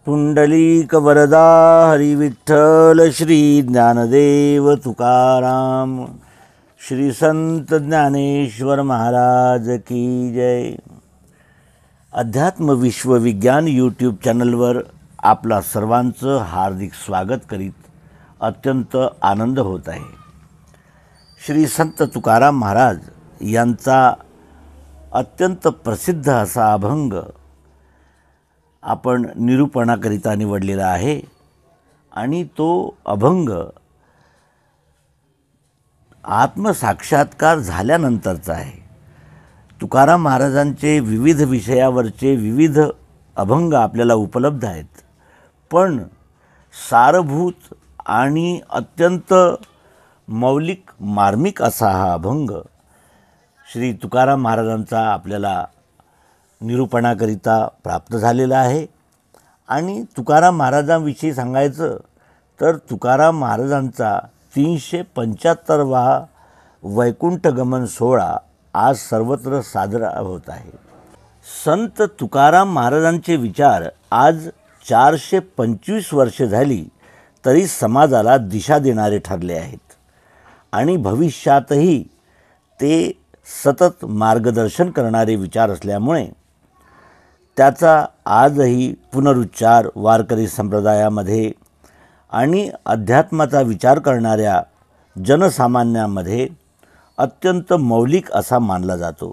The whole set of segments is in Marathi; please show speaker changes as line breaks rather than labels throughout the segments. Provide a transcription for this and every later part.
पुंडलिक वरदा हरी विठ्ठल श्री ज्ञानदेव तुकाराम श्री संत ज्ञानेश्वर महाराज की जय। अध्यात्म विश्व विज्ञान यूट्यूब चॅनलवर आपला सर्वांचं हार्दिक स्वागत करीत अत्यंत आनंद होत आहे। श्री संत तुकाराम महाराज यांचा अत्यंत प्रसिद्ध असा अभंग आपण निरूपणाकरिता निवडलेला आहे आणि तो अभंग आत्मसाक्षात्कार झाल्यानंतरचा आहे। तुकाराम महाराजांचे विविध विषयावरचे विविध अभंग आपल्याला उपलब्ध आहेत, पण सारभूत आणि अत्यंत मौलिक मार्मिक असा हा अभंग श्री तुकाराम महाराजांचा आपल्याला निरूपणाकरिता प्राप्त झालेला आहे। आणि तुकाराम महाराजांविषयी सांगायचं तर तुकाराम महाराजांचा 375वा वैकुंठ गमन सोहळा आज सर्वत्र साजरा होत आहे। संत तुकाराम महाराजांचे विचार आज 425 वर्षे झाली तरी समाजाला दिशा देणारे ठरले आहेत आणि भविष्यातही ते सतत मार्गदर्शन करणारे विचार असल्यामुळे त्याचा आजही पुनरुच्चार वारकरी संप्रदायामध्ये आणि अध्यात्माचा विचार करणाऱ्या जनसामान्यांमध्ये अत्यंत मौलिक असा मानला जातो।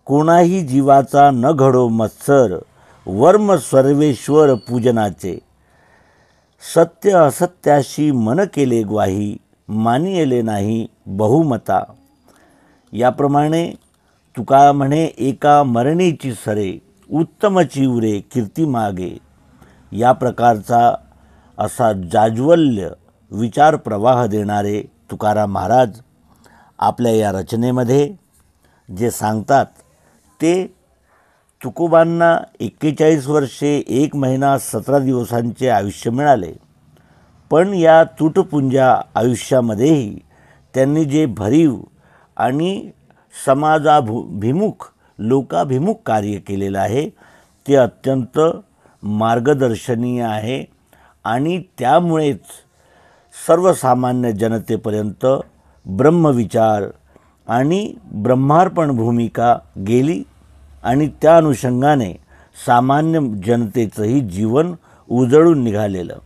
कोणाही जीवाचा न घडो मत्सर वर्म सर्वेश्वर पूजनाचे, सत्य असत्याशी मन केले ग्वाही मानियले नाही बहुमता। याप्रमाणे तुका म्हणे एका मरणीची सरे उत्तम चिवरे कीर्ती मागे। या प्रकारचा असा जाज्वल्य विचार प्रवाह देणारे तुकाराम महाराज आपल्या या रचनेमध्ये जे सांगतात ते तुकोबांना 41 वर्षे 1 महिना 17 दिवसांचे आयुष्य मिळाले, पण या तुटपुंजा आयुष्यामध्येही त्यांनी जे भरीव आणि समाजाभिमुख लोकाभिमुख कार्य केलेलं आहे ते अत्यंत मार्गदर्शनीय आहे आणि त्यामुळेच सर्वसामान्य जनतेपर्यंत ब्रह्मविचार आणि ब्रह्मार्पण भूमिका गेली आणि त्या अनुषंगाने सामान्य जनतेचंही जीवन उजळून निघालेलं।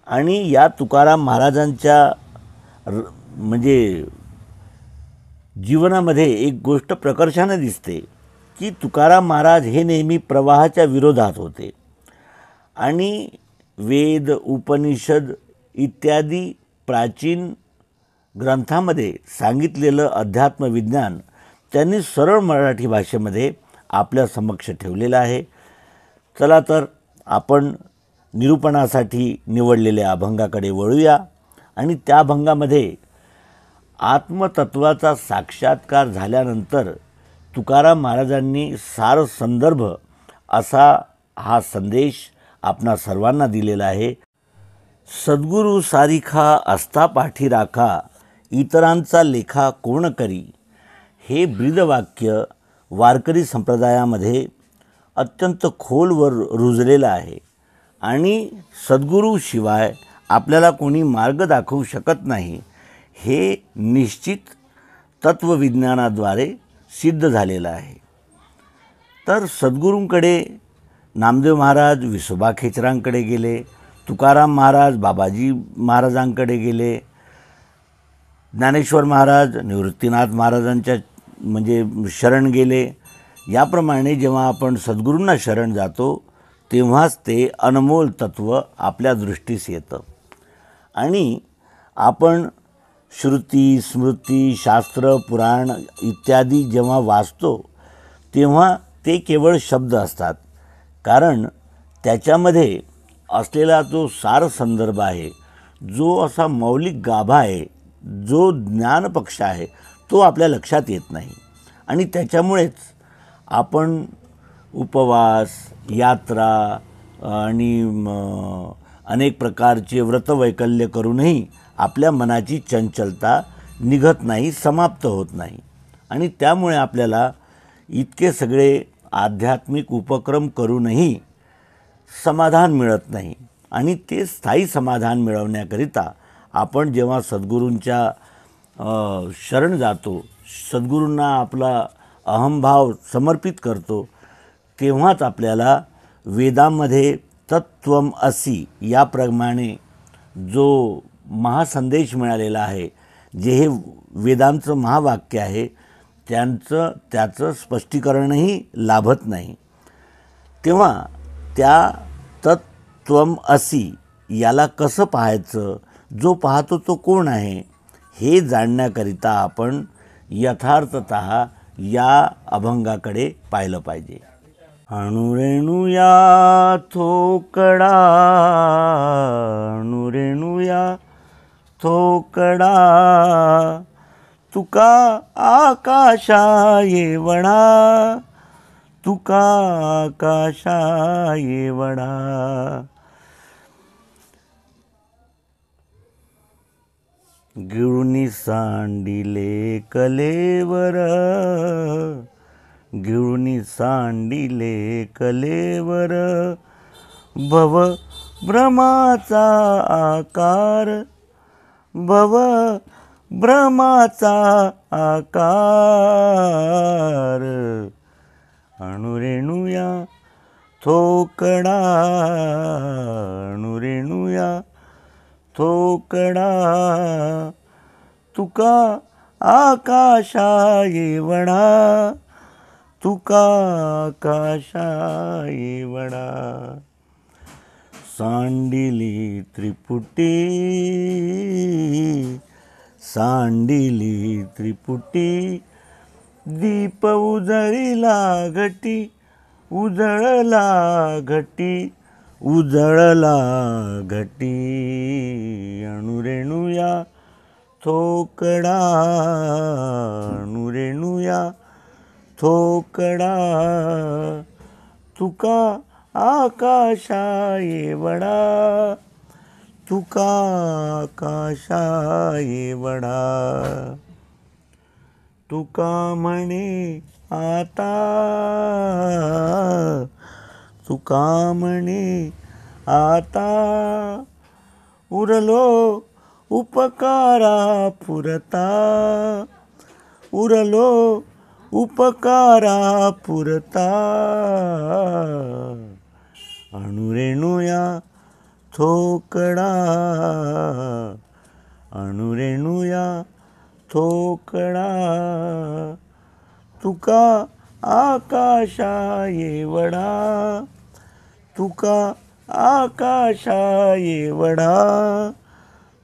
आणि या तुकाराम महाराजांच्या म्हणजे जीवनामध्ये एक गोष्ट प्रकर्षाने दिसते की तुकाराम महाराज हे नेहमी प्रवाहाच्या विरोधात होते आणि वेद उपनिषद इत्यादी प्राचीन ग्रंथामध्ये सांगितलेलं अध्यात्म विज्ञान त्यांनी सरळ मराठी भाषेमध्ये आपल्या समक्ष ठेवलेलं आहे। चला तर आपण निरूपणासाठी निवडलेल्या अभंगाकडे वळूया आणि त्या अभंगामध्ये आत्मतत्वाचा साक्षात्कार झाल्यानंतर तुकाराम महाराजांनी सार संदर्भ असा हा संदेश आपणा सर्वांना दिलेला आहे। सद्गुरू सारिखा असता पाठी राखा इतरांचा लेखा कोण करी। हे ब्रीदवाक्य वारकरी संप्रदायामध्ये अत्यंत खोलवर रुजलेलं आहे आणि सद्गुरूशिवाय आपल्याला कोणी मार्ग दाखवू शकत नाही हे निश्चित तत्वविज्ञानाद्वारे सिद्ध झालेलं आहे। तर सद्गुरूंकडे नामदेव महाराज विसोबा खेचरांकडे गेले, तुकाराम महाराज बाबाजी महाराजांकडे गेले, ज्ञानेश्वर महाराज निवृत्तीनाथ महाराजांच्या म्हणजे शरण गेले। याप्रमाणे जेव्हा आपण सद्गुरूंना शरण जातो तेव्हाच ते अनमोल तत्व आपल्या दृष्टीस येतं आणि आपण श्रुती स्मृती शास्त्र पुराण इत्यादी जेव्हा वाचतो तेव्हा ते केवळ शब्द असतात, कारण त्याच्यामध्ये असलेला जो सार संदर्भ आहे, जो असा मौलिक गाभा आहे, जो ज्ञानपक्ष आहे तो आपल्या लक्षात येत नाही आणि त्याच्यामुळेच आपण उपवास यात्रा आणि अनेक प्रकारचे व्रतवैकल्य करूनही आपल्या मनाची चंचलता निघत नाही, समाप्त होत नाही आणि त्यामुळे आपल्याला इतके सगळे आध्यात्मिक उपक्रम करूनही समाधान मिळत नाही. आणि ते स्थायी समाधान मिळवण्याकरिता आपण जेव्हा सद्गुरूंच्या शरण जातो, सद्गुरूंना आपला अहंभाव समर्पित करतो, तेव्हाच आपल्याला वेदांमध्ये तत्त्वम असि याप्रमाणे जो महासंदेश मिळालेला आहे, जे हे वेदांचं महावाक्य आहे, त्याचं स्पष्टीकरणही लाभत नाही. तेव्हा त्या तत्त्वम असि याला कसं पाहायचं, जो पाहतो तो कोण आहे, हे जाणण्याकरिता आपण यथार्थतः या अभंगाकडे पाहिलं पाहिजे. अणुरेणुया थोकडा, अणुरेणुया थोकडा, तुका आकाशा येवढा, तुका आकाशा येवढा. गिळुनी सांडिले कलेवर, गिळुनी सांडिले कलेवर, भव भ्रमाचा आकार, भव भ्रमाचा आकार. अणुरेणुया थोकडा, अणुरेणुया थोकडा, तुका आकाशा येवढा, तुका आकाशा येवढा. सांडिली त्रिपुटी, सांडिली त्रिपुटी, दीप उजळिला घटी, उजळला घटी, उजळला घटी. अणुरेणुया थोकडा, अणुरेणुया थोकडा, तुका आकाशा येवढा, तुका आकाशा येवढा. तुका म्हणे आता, तुका म्हणे आता, उरलो उपकारा पुरता, उरलो उपकारा पुरता. अणुरेणुया थोकडा, अणुरेणुया थोकडा, तुका आकाशा येवढा, तुका आकाशा येवढा,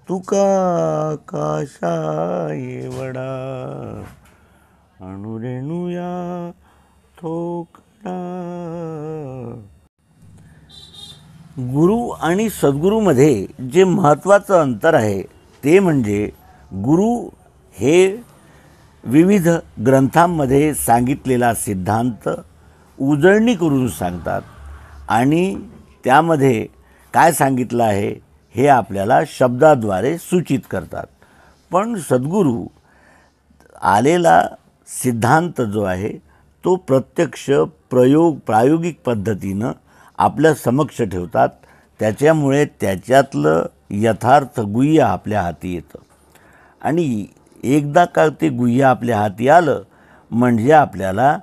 तुका आकाशा येवढा. अणुरेणुया थोकडा. गुरु आणि सद्गुरूमध्ये जे महत्त्वाचं अंतर आहे ते म्हणजे गुरु हे विविध ग्रंथांमध्ये सांगितलेला सिद्धांत उजळणी करून सांगतात आणि त्यामध्ये काय सांगितलं आहे हे आपल्याला शब्दाद्वारे सूचित करतात. पण सद्गुरू आलेला सिद्धांत जो आहे तो प्रत्यक्ष प्रायोगिक पद्धतीनं आपल्या समक्ष ठेवतात. त्याच्यामुळे त्याच्यातलं यथार्थ गुह्य आपल्या हाती येतं आणि एकदा का ते गुह्य आपल्या हाती आलं म्हणजे आपल्याला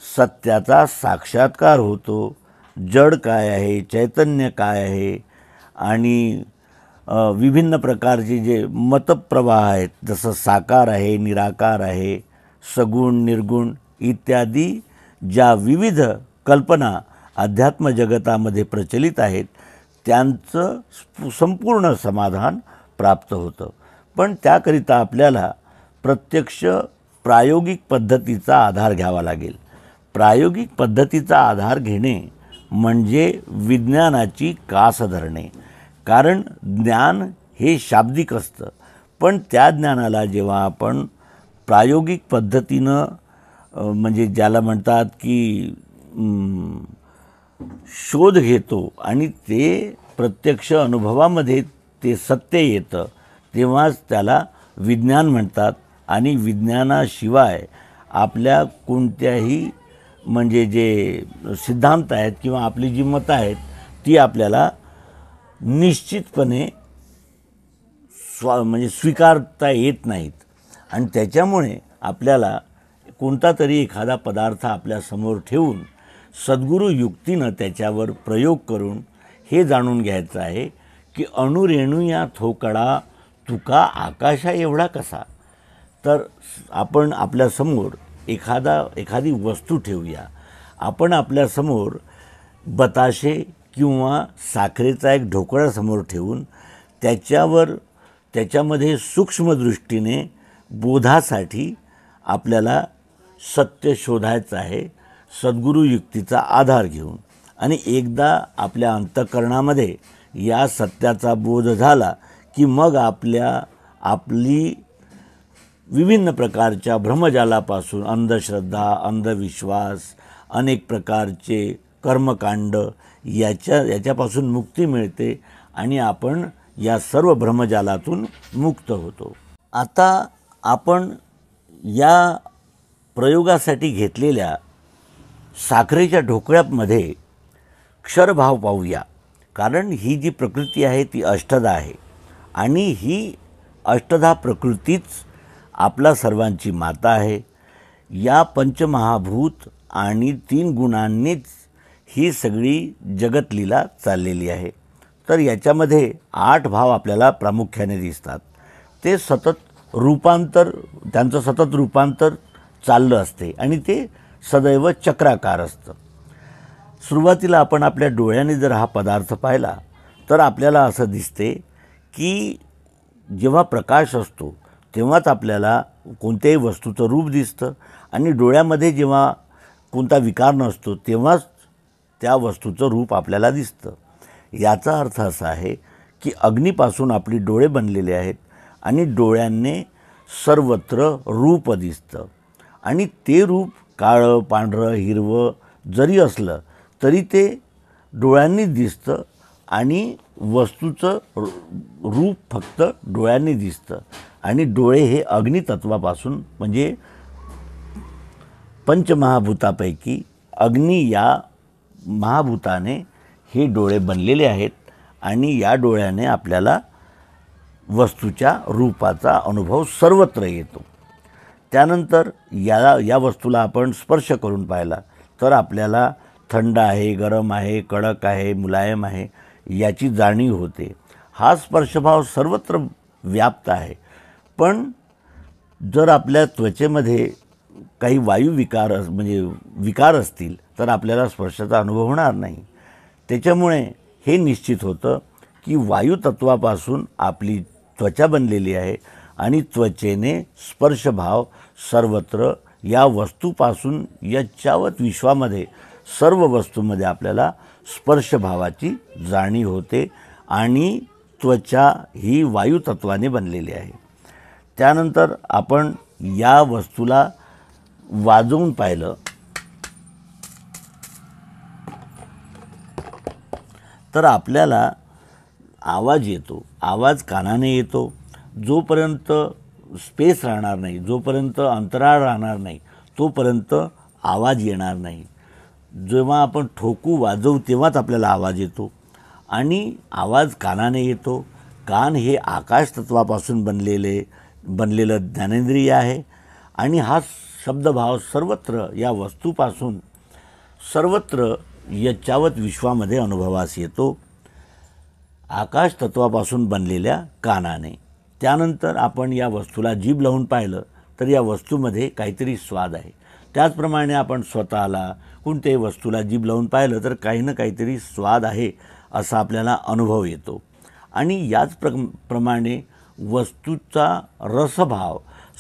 सत्याचा साक्षात्कार होतो. जड काय आहे, चैतन्य काय आहे आणि विभिन्न प्रकारचे जे मतप्रवाह आहेत, जसं साकार आहे, निराकार आहे, सगुण निर्गुण इत्यादी ज्या विविध कल्पना अध्यात्म जगतामध्ये प्रचलित आहेत त्यांचं संपूर्ण समाधान प्राप्त होतं. पण त्याकरिता आपल्याला प्रत्यक्ष प्रायोगिक पद्धतीचा आधार घ्यावा लागेल. प्रायोगिक पद्धतीचा आधार घेणे म्हणजे विज्ञानाची कास धरणे. कारण ज्ञान हे शाब्दिक असतं, पण त्या ज्ञानाला जेव्हा आपण प्रायोगिक पद्धतीनं म्हणजे ज्याला म्हणतात की शोध घेतो आणि ते प्रत्यक्ष अनुभवामध्ये ते सत्य येतं, तेव्हाच त्याला विज्ञान म्हणतात. आणि विज्ञानाशिवाय आपल्या कोणत्याही म्हणजे जे सिद्धांत आहेत किंवा आपली जी मतं आहेत ती आपल्याला निश्चितपणे म्हणजे स्वीकारता येत नाहीत आणि त्याच्यामुळे आपल्याला कोणता तरी एखादा पदार्थ आपल्यासमोर ठेवून सद्गुरू युक्तीनं त्याच्यावर प्रयोग करून हे जाणून घ्यायचं आहे की अणुरेणू या थोकडा तुका आकाशा एवढा कसा. तर आपण आपल्यासमोर एखादी वस्तू ठेवूया. आपण आपल्यासमोर बताशे किंवा साखरेचा एक ढोकळा समोर ठेवून त्याच्यामध्ये सूक्ष्मदृष्टीने बोधासाठी आपल्याला सत्य शोधायचं आहे सद्गुरू युक्तीचा आधार घेऊन. आणि एकदा आपल्या अंतःकरणामध्ये या सत्याचा बोध झाला की मग आपली विभिन्न प्रकारच्या भ्रमजालापासून अंधश्रद्धा, अंधविश्वास, अनेक प्रकारचे कर्मकांड याच्यापासून मुक्ती मिळते आणि आपण या सर्व भ्रमजालातून मुक्त होतो. आता आपण या प्रयोगासाठी घेतलेल्या साखरेच्या ढोकळ्यामध्ये क्षरभाव पाहूया. कारण ही जी प्रकृती आहे ती अष्टधा आहे आणि ही अष्टधा प्रकृतीच आपला सर्वांची माता आहे. या पंचमहाभूत आणि 3 गुणांनीच ही सगळी जगतलीला चाललेली आहे. तर याच्यामध्ये 8 भाव आपल्याला प्रामुख्याने दिसतात. ते त्यांचं सतत रूपांतर चाललं असते आणि ते सदैव चक्राकार असतं. सुरुवातीला आपण आपल्या डोळ्याने जर हा पदार्थ पाहिला तर आपल्याला असं दिसते की जेव्हा प्रकाश असतो तेव्हाच आपल्याला कोणत्याही वस्तूचं रूप दिसतं आणि डोळ्यामध्ये जेव्हा कोणता विकार नसतो तेव्हाच त्या वस्तूचं रूप आपल्याला दिसतं. याचा अर्थ असा आहे की अग्नीपासून आपली डोळे बनलेले आहेत आणि डोळ्यांनी सर्वत्र रूप दिसतं आणि ते रूप काळं, पांढरं, हिरवं जरी असलं तरी ते डोळ्यांनीच दिसतं आणि वस्तूचं रूप फक्त डोळ्यांनी दिसतं. आणि डोळे हे अग्नितत्वापासून म्हणजे पंचमहाभूतापैकी अग्नी या महाभूताने हे डोळे बनलेले आहेत आणि या डोळ्याने आपल्याला वस्तूच्या रूपाचा अनुभव सर्वत्र येतो. त्यानंतर या वस्तूला आपण स्पर्श करून पाहिला तर आपल्याला थंड आहे, गरम आहे, कडक आहे, मुलायम आहे याची जाणीव होते. हा स्पर्शभाव सर्वत्र व्याप्त आहे. पण जर आपल्या त्वचेमध्ये काही विकार असतील तर आपल्याला स्पर्शाचा अनुभव होणार नाही. त्याच्यामुळे हे निश्चित होतं की वायुतत्वापासून आपली त्वचा बनलेली आहे आणि त्वचेने स्पर्शभाव सर्वत्र या वस्तूपासून यच्चावत विश्वामध्ये सर्व वस्तूमध्ये आपल्याला स्पर्शभावाची जाणीव होते आणि त्वचा ही वायुतत्वाने बनलेली आहे. त्यानंतर आपण या वस्तूला वाजवून पाहिलं तर आपल्याला आवाज येतो. आवाज कानाने येतो. जोपर्यंत स्पेस राहणार नाही, जोपर्यंत अंतराळ राहणार नाही तोपर्यंत आवाज येणार नाही. जेव्हा आपण ठोकू वाजवू तेव्हाच आपल्याला आवाज येतो आणि आवाज कानाने येतो. कान हे आकाश तत्वापासून बनलेलं ज्ञानेंद्रिय आहे आणि हा शब्दभाव सर्वत्र या वस्तूपासून सर्वत्र यच्चावत विश्वामध्ये अनुभवास येतो आकाश तत्वापासून बनलेल्या कानाने. त्यानंतर आपण या वस्तूला जीभ लावून पाहिलं तर या वस्तूमध्ये काहीतरी स्वाद आहे. त्याचप्रमाणे आपण स्वतःला कोणत्याही वस्तूला जीभ लावून पाहिलं तर काही ना काहीतरी स्वाद आहे असा आपल्याला अनुभव येतो. आणि याच प्रमाणे वस्तूचा रसभाव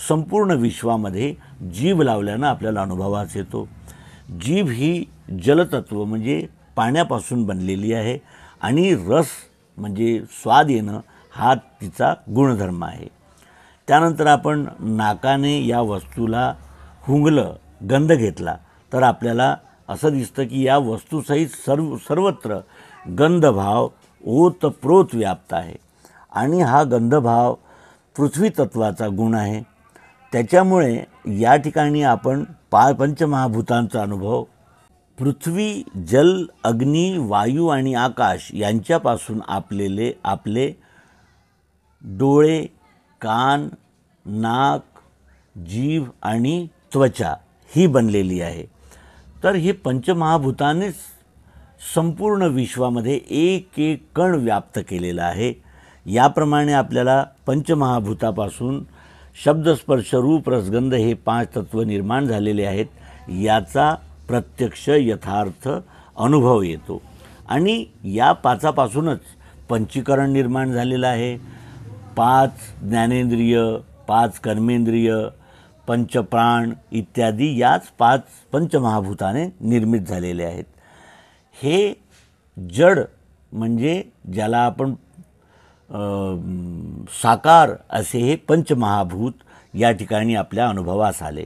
संपूर्ण विश्वामध्ये जीभ लावल्यानं आपल्याला अनुभवास येतो. जीभ ही जलतत्व म्हणजे पाण्यापासून बनलेली आहे आणि रस म्हणजे स्वाद येणं हा तिचा गुणधर्म आहे. त्यानंतर आपण नाकाने या वस्तूला हुंगलं, गंध घेतला तर आपल्याला असं दिसतं की या वस्तूसहित सर्वत्र गंधभाव ओतप्रोत व्याप्त आहे आणि हा गंधभाव पृथ्वी तत्वाचा गुण आहे. त्याच्यामुळे या ठिकाणी आपण पंचमहाभूतांचा अनुभव पृथ्वी, जल, अग्नी, वायू आणि आकाश यांच्यापासून आपले डोळे, कान, नाक, जीभ आणि त्वचा ही बनलेली आहे. तर हे पंचमहाभूतानेच संपूर्ण विश्वामध्ये एक एक कण व्याप्त केलेला आहे. याप्रमाणे आपल्याला पंचमहाभूतापासून शब्द, स्पर्श, रूप, रसगंध हे 5 तत्व निर्माण झालेले आहेत. याचा प्रत्यक्ष यथार्थ अनुभव येतो आणि या 5पासूनच पंचीकरण निर्माण झालेलं आहे. 5 ज्ञानेंद्रिय, 5 कर्मेंद्रिय, पंचप्राण इत्यादी याच 5 पंचमहाभूताने निर्मित झालेले आहेत. हे जड म्हणजे ज्याला आपण साकार असे हे पंचमहाभूत या ठिकाणी आपल्या अनुभवास आले.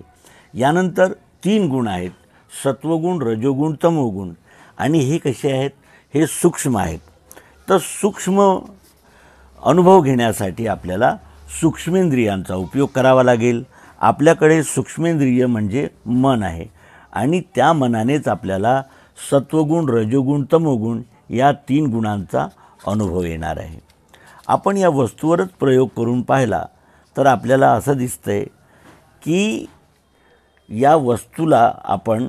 यानंतर 3 गुण आहेत, सत्वगुण, रजोगुण, तमोगुण. आणि हे कसे आहेत? हे सूक्ष्म आहेत. तर सूक्ष्म अनुभव घेण्यासाठी आपल्याला सूक्ष्मेंद्रियांचा उपयोग करावा लागेल. आपल्याकडे सूक्ष्मेंद्रिय म्हणजे मन आहे आणि त्या मनानेच आपल्याला सत्वगुण, रजोगुण, तमोगुण या 3 गुणांचा अनुभव येणार आहे. आपण या वस्तूवरच प्रयोग करून पाहिला तर आपल्याला असं दिसतंय की या वस्तूला आपण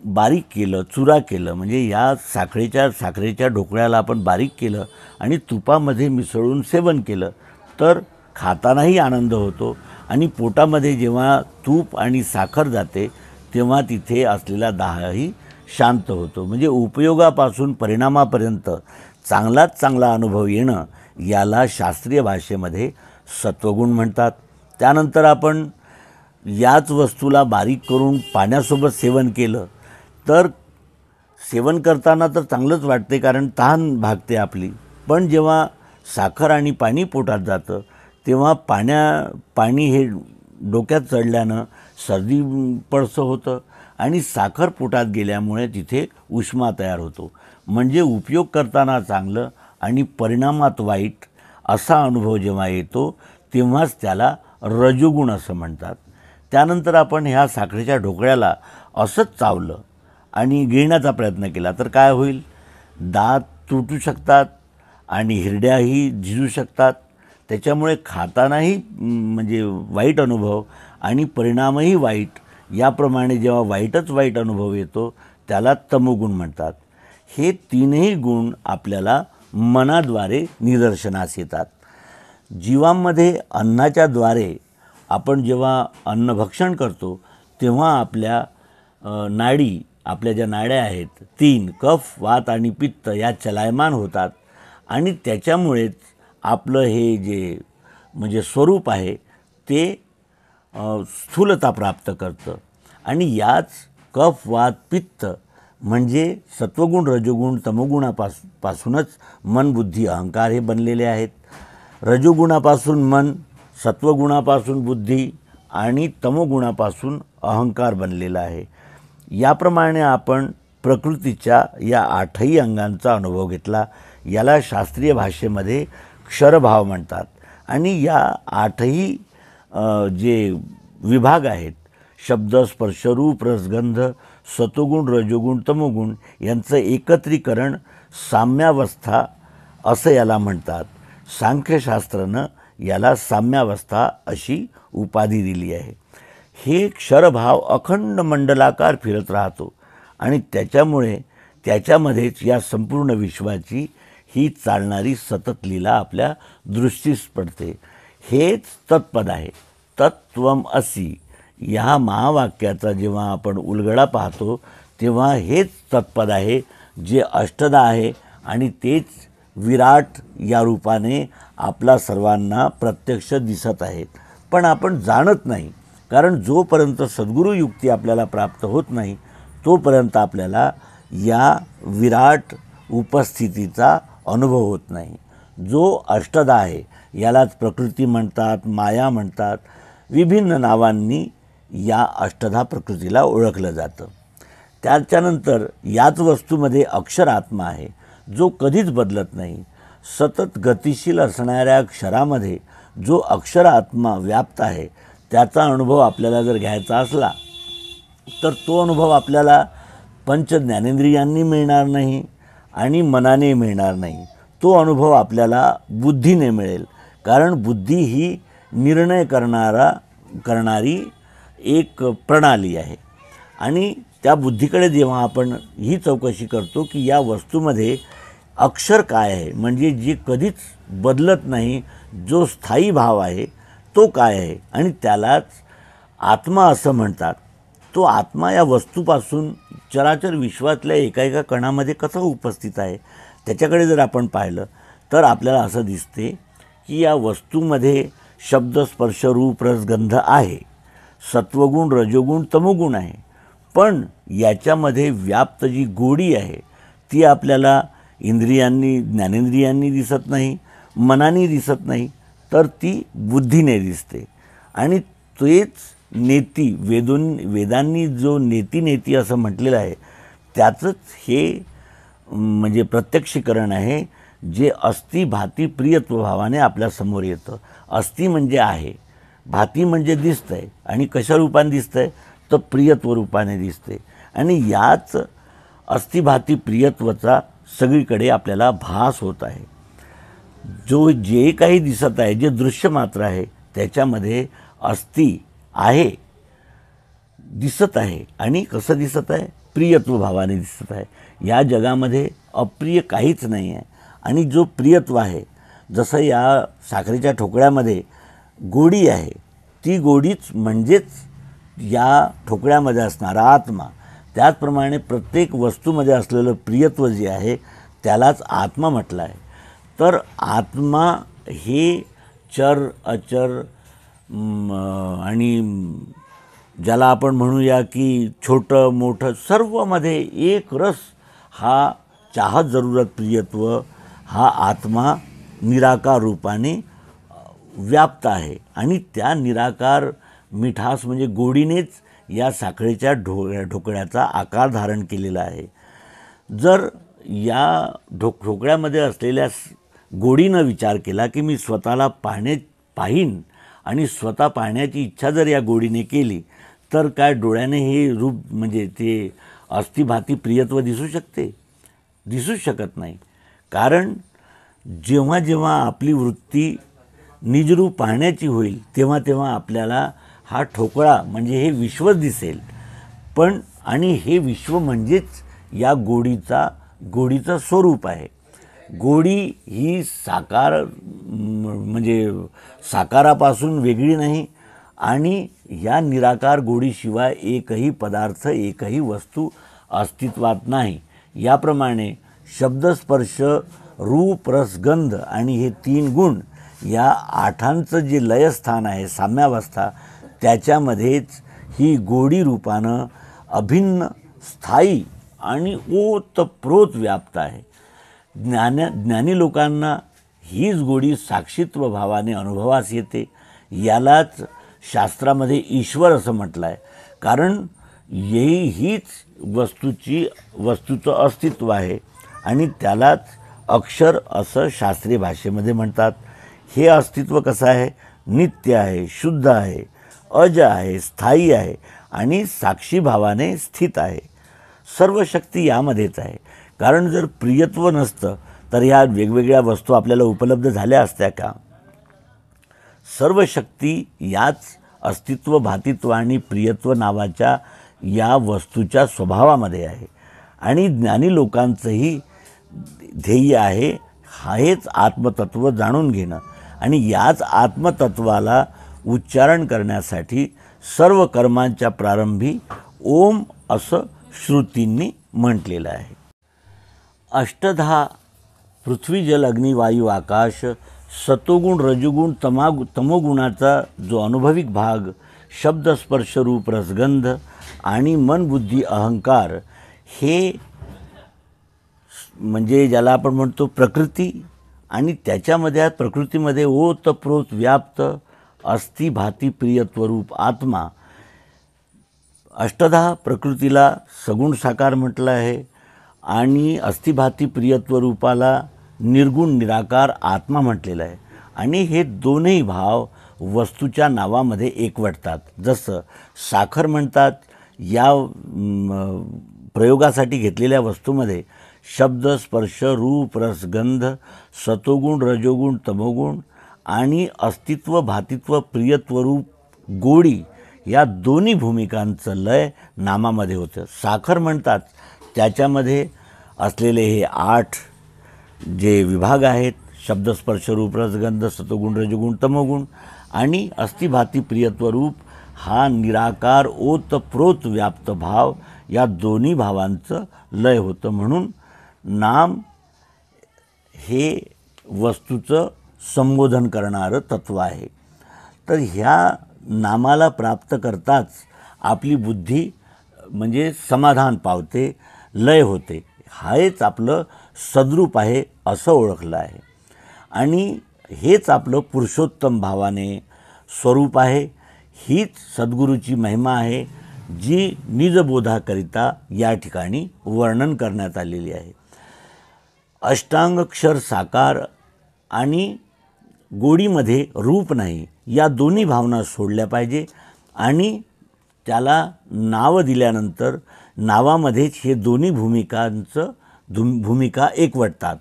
बारीक केलं, चुरा केलं, म्हणजे या साखरेच्या ढोकळ्याला आपण बारीक केलं आणि तुपामध्ये मिसळून सेवन केलं तर खातानाही आनंद होतो आणि पोटामध्ये जेव्हा तूप आणि साखर जाते तेव्हा तिथे असलेला दाहही शांत होतो. म्हणजे उपयोगापासून परिणामापर्यंत चांगलाच चांगला अनुभव येणं याला शास्त्रीय भाषेमध्ये सत्वगुण म्हणतात. त्यानंतर आपण याच वस्तूला बारीक करून पाण्यासोबत सेवन केलं तर सेवन करताना तर चांगलंच वाटते कारण तहान भागते आपली, पण जेव्हा साखर आणि पाणी पोटात जातं तेव्हा पाणी हे डोक्यात चढल्यानं सर्दी पडसं होतं आणि साखर पोटात गेल्यामुळे तिथे उष्मा तयार होतो. म्हणजे उपयोग करताना चांगलं आणि परिणामात वाईट असा अनुभव जेव्हा येतो तेव्हाच त्याला रजोगुण असं म्हणतात. त्यानंतर आपण ह्या साखरेच्या ढोकळ्याला असंच चावलं आणि गिळण्याचा प्रयत्न केला तर काय होईल? दात तुटू शकतात आणि हिरड्याही झिजू शकतात. त्याच्यामुळे खातानाही म्हणजे वाईट अनुभव आणि परिणामही वाईट. याप्रमाणे जेव्हा वाईटच वाईट अनुभव येतो त्याला तमोगुण म्हणतात. हे 3ही गुण आपल्याला मनाद्वारे निदर्शनास येतात. जीवांमध्ये अन्नाच्या द्वारे आपण जेव्हा अन्नभक्षण करतो तेव्हा आपल्या नाडी, आपल्या ज्या नाड्या आहेत 3 कफ, वात आणि पित्त या चलायमान होतात आणि त्याच्यामुळेच आपलं हे जे म्हणजे स्वरूप आहे ते स्थूलता प्राप्त करतं. आणि याच कफ, वात, पित्त म्हणजे सत्वगुण, रजोगुण, तमोगुणापासूनच मन, बुद्धी, अहंकार हे बनलेले आहेत. रजोगुणापासून मन, सत्वगुणापासून बुद्धी आणि तमोगुणापासून अहंकार बनलेला आहे. याप्रमाणे आपण प्रकृतीच्या या 8ही अंगांचा अनुभव घेतला. याला शास्त्रीय भाषेमध्ये क्षरभाव म्हणतात. आणि या 8ही जे विभाग आहेत शब्द, स्पर्श, रूप, रसगंध, सत्वगुण, रजोगुण, तमोगुण यांचं एकत्रीकरण साम्यावस्था असं याला म्हणतात. सांख्यशास्त्रानं याला साम्यावस्था अशी उपाधी दिली आहे. हे क्षरभाव अखंड मंडलाकार फिरत राहतो आणि त्याच्यामुळे त्याच्यामध्येच या संपूर्ण विश्वाची ही चालणारी सतत लीला आपल्या दृष्टीस पडते. हेच तत्पद आहे. तत्त्वम असि ह्या महावाक्याचा जेव्हा आपण उलगडा पाहतो तेव्हा हेच तत्पद आहे जे अष्टदा आहे आणि तेच विराट या रूपाने आपला सर्वांना प्रत्यक्ष दिसत आहेत. पण आपण जाणत नाही कारण जोपर्यंत सद्गुरू युक्ती आपल्याला प्राप्त होत नाही तोपर्यंत आपल्याला या विराट उपस्थितीचा अनुभव होत नाही. जो अष्टदा आहे यालाच प्रकृती म्हणतात, माया म्हणतात. विभिन्न नावांनी या अष्टधा प्रकृतीला ओळखलं जातं. त्याच्यानंतर याच वस्तूमध्ये अक्षर आत्मा आहे जो कधीच बदलत नाही. सतत गतिशील असणाऱ्या क्षरामध्ये जो अक्षर आत्मा व्याप्त आहे त्याचा अनुभव आपल्याला जर घ्यायचा असला तर तो अनुभव आपल्याला पंच ज्ञानेंद्रियांनी मिळणार नाही आणि मनाने मिळणार नाही. तो अनुभव आपल्याला बुद्धीने मिळेल, कारण बुद्धी ही निर्णय करणारी एक प्रणाली आहे. आणि त्या बुद्धीकडे जेव्हा आपण ही चौकशी करतो की या वस्तूमध्ये अक्षर काय आहे, म्हणजे जे कधीच बदलत नाही, जो स्थायी भाव आहे तो काय आहे, आणि त्यालाच आत्मा असं म्हणतात. तो आत्मा या वस्तूपासून चराचर विश्वातल्या एका कणामध्ये कसा उपस्थित आहे त्याच्याकडे जर आपण पाहिलं तर आपल्याला असं दिसते की या वस्तूमध्ये शब्द स्पर्श रूप रस गंध आहे, सत्वगुण रजोगुण तमोगुण आहे. पण याच्यामध्ये व्याप्त जी गोडी आहे ती आपल्याला इंद्रियांनी ज्ञानेंद्रियांनी दिसत नाही, मनाने दिसत नाही, तर ती बुद्धीने दिसते. आणि तेच नेती वेदांनी जो नेती असं म्हटलेलं आहे त्याचंच हे म्हणजे प्रत्यक्षीकरण आहे, जे अस्ति भाती प्रियत्व भावाने आपल्यासमोर येतं. अस्ति म्हणजे आहे, भाती म्हणजे दिसतंय, आणि कशा रूपाने दिसतंय तर प्रियत्व रूपाने दिसते. आणि याच अस्ति भाती प्रियत्वाचा सगळीकडे आपल्याला भास होत आहे. जे काही दिसत आहे, जे दृश्य मात्र आहे त्याच्यामध्ये अस्ति आहे, दिसत आहे. आणि कसं दिसत आहे? प्रियत्व भावाने दिसत आहे. या जगामध्ये अप्रिय काहीच नाही आहे. आणि जो प्रियत्व आहे, जसं या साखरेच्या ठोकळ्यामध्ये गोडी आहे, ती गोडीच म्हणजेच या ठोकळ्यामध्ये असणारा आत्मा. त्याचप्रमाणे प्रत्येक वस्तूमध्ये असलेलं प्रियत्व जे आहे त्यालाच आत्मा म्हटलं आहे. तर आत्मा हे चर अचर आणि ज्याला आपण म्हणूया की छोटं मोठं सर्वमध्ये एक रस हा चाहत जरूरत प्रियत्व हा आत्मा निराकार रूपाने व्याप्त आहे. आणि त्या निराकार मिठास म्हणजे गोडीनेच या साखरेच्या ढोकळ्याचा आकार धारण केलेला आहे. जर या ढोकळ्यामध्ये असलेल्या गोडीनं विचार केला की मी स्वतःला पाहीन आणि स्वतः पाहण्याची इच्छा जर या गोडीने केली तर काय डोळ्याने हे रूप म्हणजे ते अस्ति भाती प्रियत्व दिसू शकते? दिसूच शकत नाही. कारण जेव्हा जेव्हा आपली वृत्ती निजरूप पाहण्याची होईल तेव्हा तेव्हा आपल्याला हा ठोकळा म्हणजे हे विश्व दिसेल. पण आणि हे विश्व म्हणजेच या गोडीचं स्वरूप आहे. गोडी ही साकार म्हणजे साकारापासून वेगळी नाही, आणि या निराकार गोडीशिवाय एकही पदार्थ एकही वस्तू अस्तित्वात नाही. याप्रमाणे शब्दस्पर्श रूप रस गंध आणि हे 3 गुण या 8ांचं जे लयस्थान आहे साम्यावस्था, त्याच्यामध्येच ही गोडी रूपानं अभिन्न स्थायी आणि ओतप्रोत व्याप्त आहे. ज्ञानी लोकांना हीच गोडी साक्षीत्व भावाने अनुभवास येते. यालाच शास्त्रामध्ये ईश्वर असं म्हटलं आहे. कारण हीच वस्तूचं अस्तित्व आहे आणि त्यालाच अक्षर असं शास्त्रीय भाषेमध्ये म्हणतात. हे अस्तित्व कसं आहे? नित्य आहे, शुद्ध आहे, अज आहे, स्थायी आहे आणि साक्षी भावाने स्थित आहे. सर्व शक्ती यामध्येच आहे. कारण जर प्रियत्व नसतं तर ह्या वेगवेगळ्या वस्तू आपल्याला उपलब्ध झाल्या असत्या का? सर्व शक्ती याच अस्तित्व भातित्व आणि प्रियत्व नावाच्या या वस्तूच्या स्वभावामध्ये आहे. आणि ज्ञानी लोकांचंही ध्येय आहे हेच आत्मतत्व जाणून घेणं. आणि याच आत्मतत्वाला उच्चारण करण्यासाठी सर्व कर्मांच्या प्रारंभी ओम असं श्रुतींनी म्हटलेलं आहे. अष्टधा पृथ्वी जल अग्नी वायू आकाश सतोगुण रजोगुण तमोगुणाचा जो अनुभविक भाग शब्द स्पर्श रूप रसगंध आणि मन बुद्धी अहंकार हे म्हणजे ज्याला आपण म्हणतो प्रकृती, आणि त्याच्यामध्ये प्रकृतीमध्ये ओतप्रोत व्याप्त अस्ति भाती प्रियत्व रूप आत्मा. अष्टधा प्रकृतीला सगुण साकार म्हटलं आहे आणि अस्ति भाती प्रियत्व रूपाला निर्गुण निराकार आत्मा म्हटलेलं आहे. आणि हे दोनही भाव वस्तूच्या नावामध्ये एकवटतात. जसं साखर म्हणतात या प्रयोगासाठी घेतलेल्या वस्तूमध्ये शब्द, स्पर्श, रूप, रस, गंध, सतोगुण, रजोगुण, तमोगुण आणि अस्तित्व, भातित्व, प्रियत्व, रूप, गोडी या दोन्ही भूमिकांचं लय नामामध्ये होतं. साखर म्हणतात त्याच्यामध्ये असलेले हे 8 जे विभाग आहेत, शब्द, स्पर्श, रूप, रस, गंध, सतोगुण, रजोगुण, तमोगुण आणि अस्तिभाती, प्रियत्व, रूप हा निराकार ओतप्रोत व्याप्त भाव या दोन्ही भावांचं लय होतं. म्हणून नाम हे वस्तूचं संबोधन करणारं तत्व आहे. तर ह्या नामाला प्राप्त करताच आपली बुद्धी म्हणजे समाधान पावते, लय होते. हेच आपलं सद्रूप आहे असं ओळखलं आहे आणि हेच आपलं पुरुषोत्तम भावाने स्वरूप आहे. हीच सद्गुरूची महिमा आहे जी निजबोधाकरिता या ठिकाणी वर्णन करण्यात आलेली आहे. अष्टांगक्षर साकार आणि गोडीमध्ये रूप नाही या दोन्ही भावना सोडल्या पाहिजे आणि त्याला नाव दिल्यानंतर नावामध्येच हे दोन्ही भूमिका एकवटतात.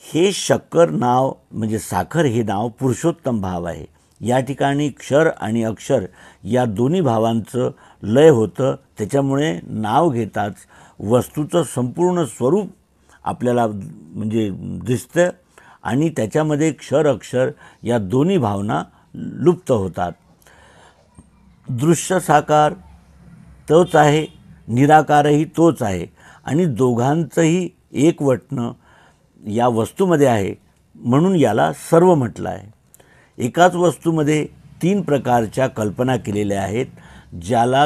हे शक्कर नाव म्हणजे साखर हे नाव पुरुषोत्तम भाव आहे. या ठिकाणी क्षर आणि अक्षर या दोन्ही भावांचं लय होतं. त्याच्यामुळे नाव घेताच वस्तूचं संपूर्ण स्वरूप आपल्याला म्हणजे दिसतं आणि त्याच्यामध्ये क्षर अक्षर या दोन्ही भावना लुप्त होतात. दृश्य साकार तोच आहे, निराकारही तोच आहे आणि दोघांचंही एकवटणं या वस्तूमध्ये आहे म्हणून याला सर्व म्हटलं आहे. एकाच वस्तूमध्ये 3 प्रकारच्या कल्पना केलेल्या आहेत ज्याला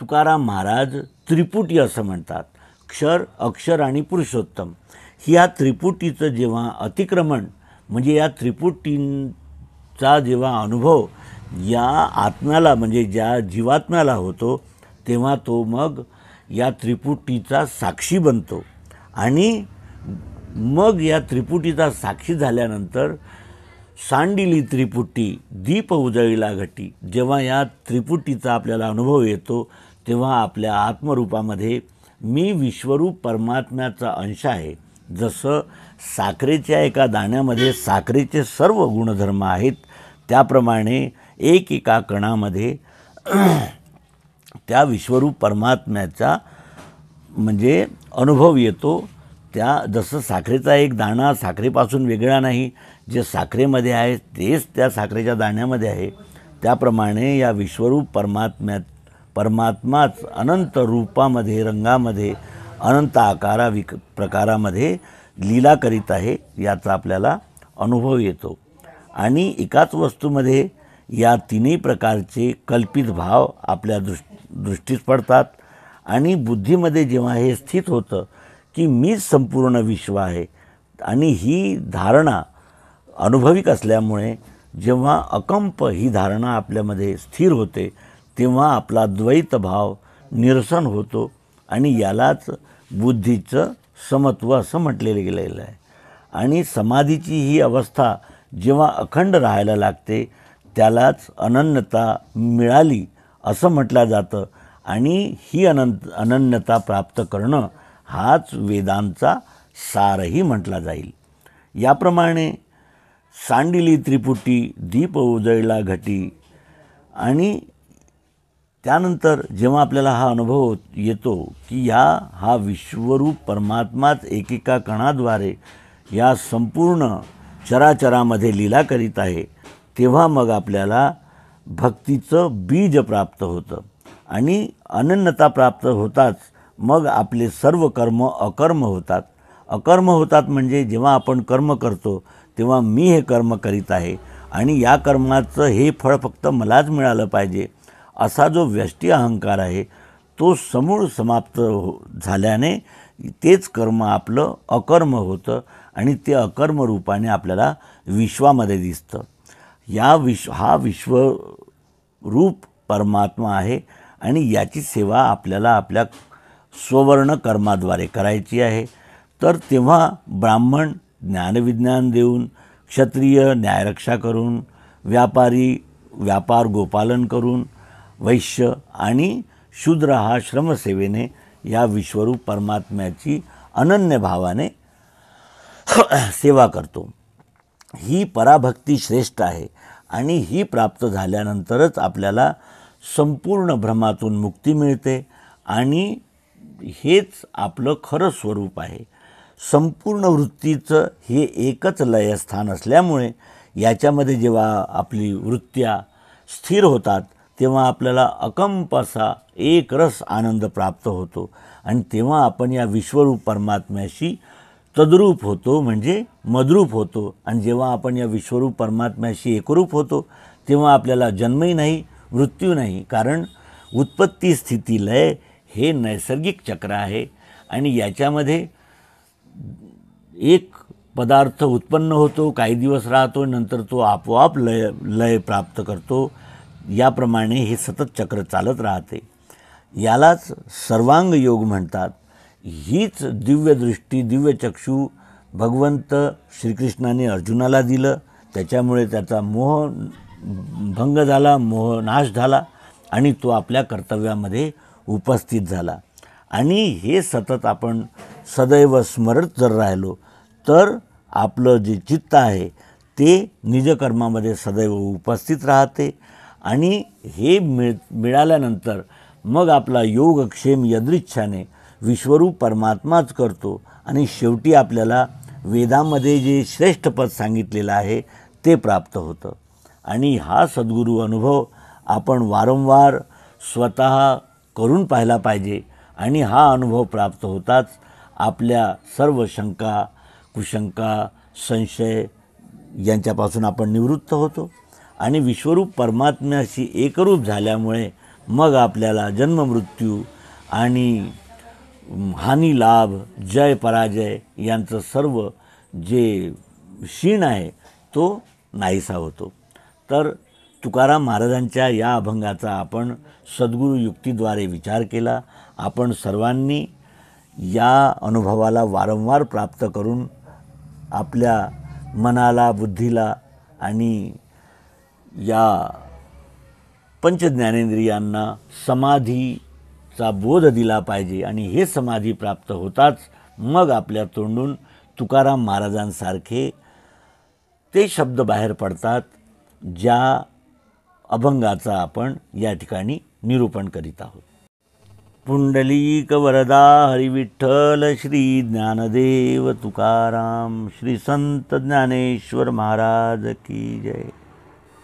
तुकाराम महाराज त्रिपुटी असं म्हणतात. क्षर, अक्षर आणि पुरुषोत्तम ह्या त्रिपुटीचं जेव्हा अतिक्रमण म्हणजे या त्रिपुटींचा जेव्हा अनुभव या आत्म्याला म्हणजे ज्या जीवात्म्याला होतो तेव्हा तो मग या त्रिपुटीचा साक्षी बनतो आणि मग या त्रिपुटीचा साक्षी झाल्यानंतर सांडिली त्रिपुटी दीप उजळीला घटी जेव्हा या त्रिपुटीचा आपल्याला अनुभव येतो तेव्हा आपल्या आत्मरूपामध्ये मी विश्वरूप परमात्म्याचा अंश आहे. जसं साखरेच्या एका दाण्यामध्ये साखरेचे सर्व गुणधर्म आहेत त्याप्रमाणे एका कणामध्ये त्या विश्वरूप परमात्म्याचा म्हणजे अनुभव येतो. त्या जसं साखरेचा एक दाणा साखरेपासून वेगळा नाही, जे साखरेमध्ये आहे तेच त्या साखरेच्या दाण्यामध्ये आहे, त्याप्रमाणे या विश्वरूप परमात्माच अनंत रूपामध्ये, रंगामध्ये, अनंत प्रकारामध्ये लीला करीत आहे याचा आपल्याला अनुभव येतो. आणि एकाच वस्तूमध्ये या 3ही प्रकारचे कल्पित भाव आपल्या दृष्टीस पडतात आणि बुद्धीमध्ये जेव्हा हे स्थित होतं की मीच संपूर्ण विश्व आहे आणि ही धारणा अनुभविक असल्यामुळे जेव्हा अकंप ही धारणा आपल्यामध्ये स्थिर होते तेव्हा आपला द्वैत भाव निरसन होतो आणि यालाच बुद्धीचं समत्व असं म्हटलेलं गेलेलं आहे. आणि समाधीची ही अवस्था जेव्हा अखंड राहायला लागते त्यालाच अनन्यता मिळाली असं म्हटलं जातं आणि ही अनन्यता प्राप्त करणं हाच वेदांचा सारही म्हटला जाईल. याप्रमाणे सांडिली त्रिपुटी दीप उजळला घटी आणि त्यानंतर जेव्हा आपल्याला हा अनुभव येतो की हा विश्वरूप परमात्माच एकेका कणाद्वारे या संपूर्ण चराचरामध्ये लीला करीत आहे तेव्हा मग आपल्याला भक्तीचं बीज प्राप्त होतं आणि अनन्यता प्राप्त होताच मग आपले सर्व कर्म अकर्म होतात. अकर्म होतात म्हणजे जेव्हा आपण कर्म करतो तेव्हा मी हे कर्म करीत आहे आणि या कर्माचं हे फळ फक्त मलाच मिळालं पाहिजे असा जो व्यष्टी अहंकार आहे तो समूळ समाप्त झाल्याने तेच कर्म आपलं अकर्म होतं आणि ते अकर्म रूपाने आपल्याला विश्वामध्ये दिसतं. हा विश्वरूप परमात्मा आहे आणि याची सेवा आपल्याला आपल्या स्ववर्ण कर्माद्वारे करायची आहे. तर तेव्हा ब्राह्मण ज्ञानविज्ञान देऊन, क्षत्रिय न्यायरक्षा करून, व्यापारी व्यापार गोपालन करून, वैश्य आणि शूद्र हा श्रमसेवेने या विश्वरूप परमात्म्याची अनन्य भावाने सेवा करतो। ही पराभक्ती श्रेष्ठ आहे आणि ही प्राप्त झाल्यानंतरच आपल्याला संपूर्ण भ्रमातून मुक्ती मिळते आणि हेच आपलं खरं स्वरूप आहे। संपूर्ण वृत्तीचं हे एकच लयस्थान असल्यामुळे याच्यामध्ये जेव्हा आपली वृत्त्या स्थिर होतात तेव्हा आपल्याला अकंप असा एकरस आनंद प्राप्त होतो आणि तेव्हा आपण या विश्वरूप परमात्म्याशी तद्रूप होतो, म्हणजे मद्रूप होतो। आणि जेव्हा आपण या विश्वरूप परमात्म्याशी एकरूप होतो तेव्हा आपल्याला जन्मही नाही, मृत्यू नाही, कारण उत्पत्ती स्थिती लय हे नैसर्गिक चक्र आहे आणि याच्यामध्ये एक पदार्थ उत्पन्न होतो, काही दिवस राहतो, नंतर तो आपोआप लय प्राप्त करतो। याप्रमाणे हे सतत चक्र चालत राहते। यालाच सर्वांग योग म्हणतात। हीच दिव्य दृष्टी, दिव्य चक्षु भगवंत श्रीकृष्णाने अर्जुनाला दिलं, त्याच्यामुळे त्याचा मोह भंग झाला, मोह नाश झाला आणि तो आपल्या कर्तव्यामध्ये उपस्थित झाला। आणि हे सतत आपण सदैव स्मरत जर राहिलो तर आपलं जे चित्त आहे ते निजकर्मामध्ये सदैव उपस्थित राहते आणि हे मिळाल्यानंतर मग आपला योगक्षेम यदृच्छाने विश्वरूप परमात्माच करतो आणि शेवटी आपल्याला वेदामध्ये जे श्रेष्ठ पद सांगितलेलं आहे ते प्राप्त होतं। आणि हा सद्गुरू अनुभव आपण वारंवार स्वतः करून पाहिला पाहिजे आणि हा अनुभव प्राप्त होताच आपल्या सर्व शंका, कुशंका, संशय यांच्यापासून आपण निवृत्त होतो आणि विश्वरूप परमात्म्याशी एकरूप झाल्यामुळे मग आपल्याला जन्ममृत्यू आणि हानी लाभ, जय पराजय यांचं सर्व जे क्षीण आहे तो नाहीसा होतो। तर तुकाराम महाराजांच्या या अभंगाचा आपण सद्गुरू युक्तीद्वारे विचार केला। आपण सर्वांनी या अनुभवाला वारंवार प्राप्त करून आपल्या मनाला, बुद्धीला आणि या पंचज्ञानेंद्रियांना समाधीचा बोध दिला पाहिजे आणि हे समाधी प्राप्त होताच मग आपल्या तोंडून तुकाराम महाराजांसारखे ते शब्द बाहेर पडतात ज्या अभंगाचा आपण या ठिकाणी निरूपण करीत आहोत। पुंडलीक वरदा हरी विठ्ठल श्री ज्ञानदेव तुकाराम, श्री संत ज्ञानेश्वर महाराज की जय।